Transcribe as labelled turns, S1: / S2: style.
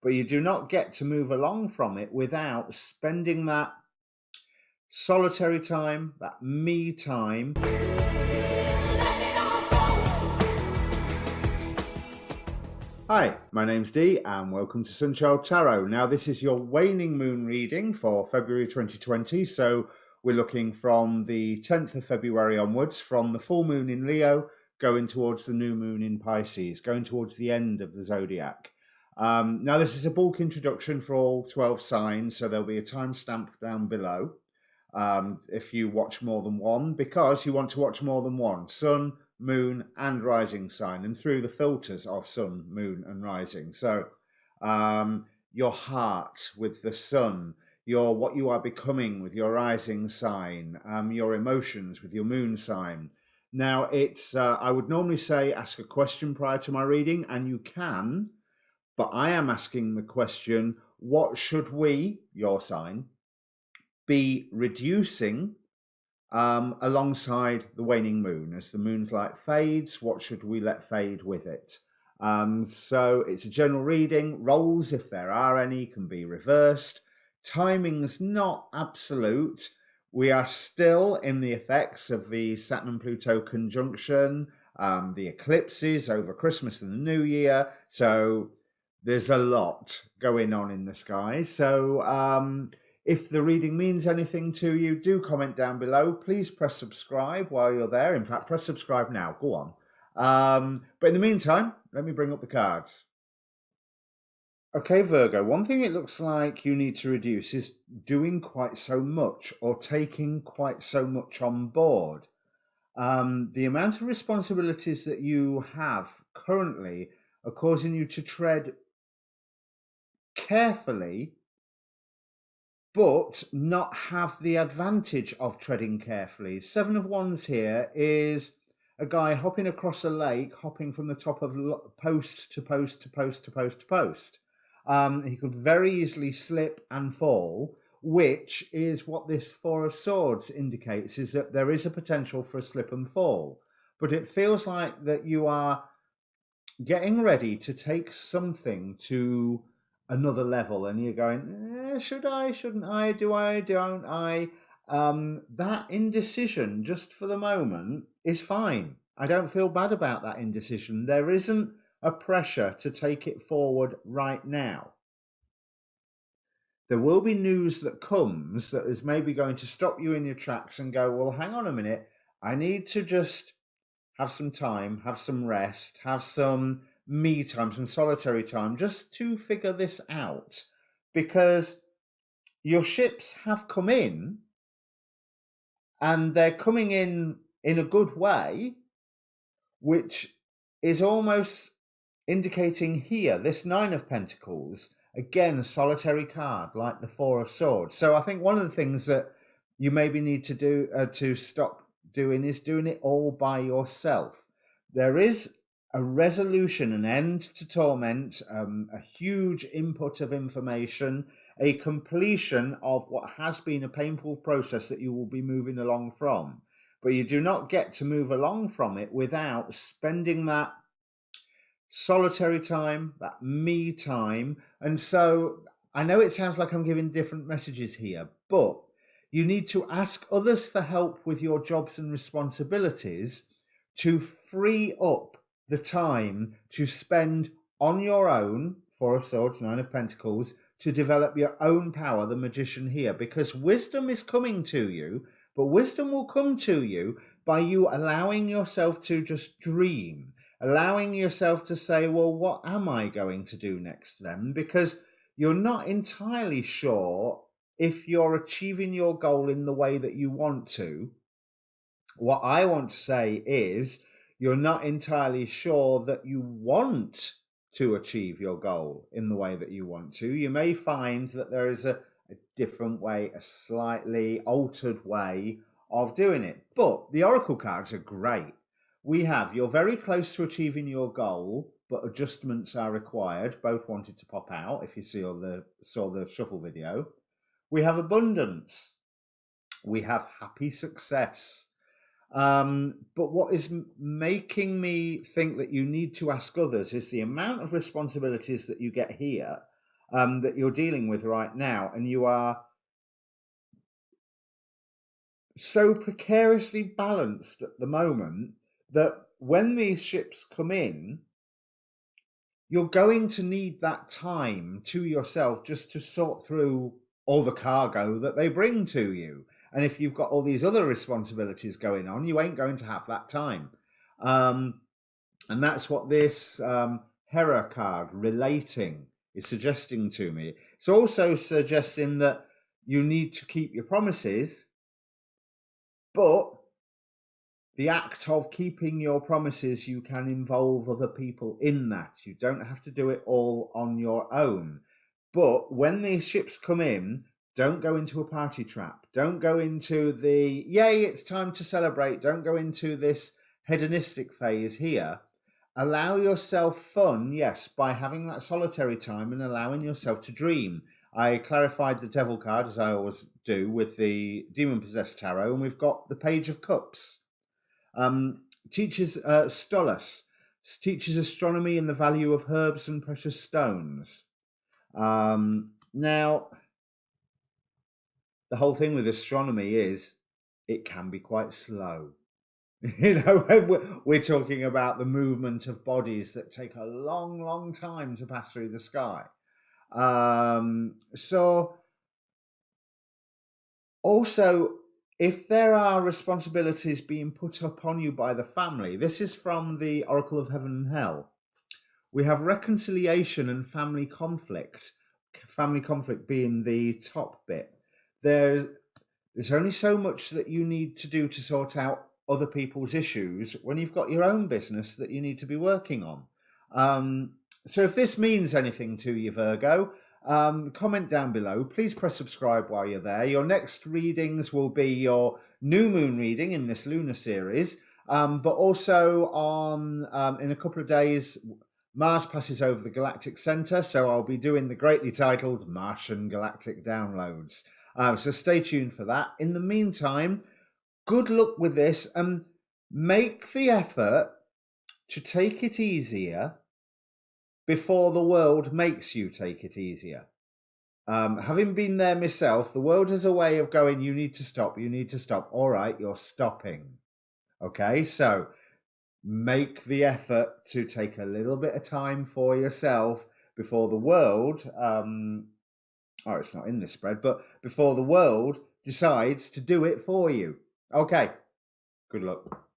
S1: but you do not get to move along from it without spending that solitary time, that me time. Hi, my name's Dee and welcome to Sunchild Tarot. Now this is your Waning Moon reading for February 2020. So we're looking from the 10th of February onwards, from the full moon in Leo, going towards the new moon in Pisces, going towards the end of the zodiac. Now this is a bulk introduction for all 12 signs, so there'll be a timestamp down below if you watch more than one, because you want to watch more than one: sun, moon and rising sign, and through the filters of sun, moon and rising. So your heart with the sun, what you are becoming with your rising sign, your emotions with your moon sign. Now it's I would normally say ask a question prior to my reading, and you can, but I am asking the question, what should we, your sign, be reducing alongside the waning moon? As the moon's light fades, what should we let fade with it? So it's a general reading. Roles, if there are any, can be reversed. Timing's not absolute. We are still in the effects of the Saturn and Pluto conjunction, the eclipses over Christmas and the New Year. So there's a lot going on in the sky. So if the reading means anything to you, do comment down below. Please press subscribe while you're there. In fact, press subscribe now. Go on. But in the meantime, let me bring up the cards. Okay, Virgo, one thing it looks like you need to reduce is doing quite so much or taking quite so much on board. The amount of responsibilities that you have currently are causing you to tread carefully, but not have the advantage of treading carefully. Seven of Wands here is a guy hopping across a lake, hopping from the top of post to post to post to post to post. He could very easily slip and fall, which is what this Four of Swords indicates, is that there is a potential for a slip and fall. But it feels like that you are getting ready to take something to another level, and you're going, should I, shouldn't I, do I, don't I? That indecision, just for the moment, is fine. I don't feel bad about that indecision. There isn't a pressure to take it forward right now. There will be news that comes that is maybe going to stop you in your tracks and go, well, hang on a minute, I need to just have some time, have some rest, have some me time, some solitary time, just to figure this out, because your ships have come in and they're coming in a good way, which is almost indicating here this Nine of Pentacles, again, a solitary card like the Four of Swords. So I think one of the things that you maybe need to do to stop doing is doing it all by yourself. There is a resolution, an end to torment, a huge input of information, a completion of what has been a painful process that you will be moving along from. But you do not get to move along from it without spending that solitary time, that me time. And so I know it sounds like I'm giving different messages here, but you need to ask others for help with your jobs and responsibilities to free up the time to spend on your own, Four of Swords, Nine of Pentacles, to develop your own power, the Magician here, because wisdom is coming to you, but wisdom will come to you by you allowing yourself to just dream, allowing yourself to say, well, what am I going to do next then? Because you're not entirely sure if you're achieving your goal in the way that you want to. What I want to say is you're not entirely sure that you want to achieve your goal in the way that you want to. You may find that there is a different way, a slightly altered way of doing it. But the Oracle cards are great. We have, you're very close to achieving your goal, but adjustments are required. Both wanted to pop out if you saw the shuffle video. We have abundance. We have happy success. But what is making me think that you need to ask others is the amount of responsibilities that you get here that you're dealing with right now, and you are so precariously balanced at the moment that when these ships come in, you're going to need that time to yourself just to sort through all the cargo that they bring to you. And if you've got all these other responsibilities going on, you ain't going to have that time. And that's what this Hera card relating is suggesting to me. It's also suggesting that you need to keep your promises, but the act of keeping your promises, you can involve other people in that. You don't have to do it all on your own. But when these ships come in, don't go into a party trap. Don't go into the, yay, it's time to celebrate. Don't go into this hedonistic phase here. Allow yourself fun, yes, by having that solitary time and allowing yourself to dream. I clarified the Devil card, as I always do, with the Demon Possessed Tarot, and we've got the Page of Cups. Teaches Stolas, teaches astronomy and the value of herbs and precious stones. Now, the whole thing with astronomy is it can be quite slow. We're talking about the movement of bodies that take a long, long time to pass through the sky. So, also, if there are responsibilities being put upon you by the family, this is from the Oracle of Heaven and Hell. We have reconciliation and family conflict being the top bit. There's only so much that you need to do to sort out other people's issues when you've got your own business that you need to be working on. So if this means anything to you, Virgo, comment down below. Please press subscribe while you're there. Your next readings will be your new moon reading in this lunar series, but also on in a couple of days, Mars passes over the galactic center, so I'll be doing the greatly titled Martian Galactic Downloads. So stay tuned for that. In the meantime, good luck with this, and make the effort to take it easier before the world makes you take it easier. Having been there myself, the world has a way of going, you need to stop, you need to stop. All right, you're stopping. Okay, so make the effort to take a little bit of time for yourself before the world, it's not in this spread, but before the world decides to do it for you. Okay, good luck.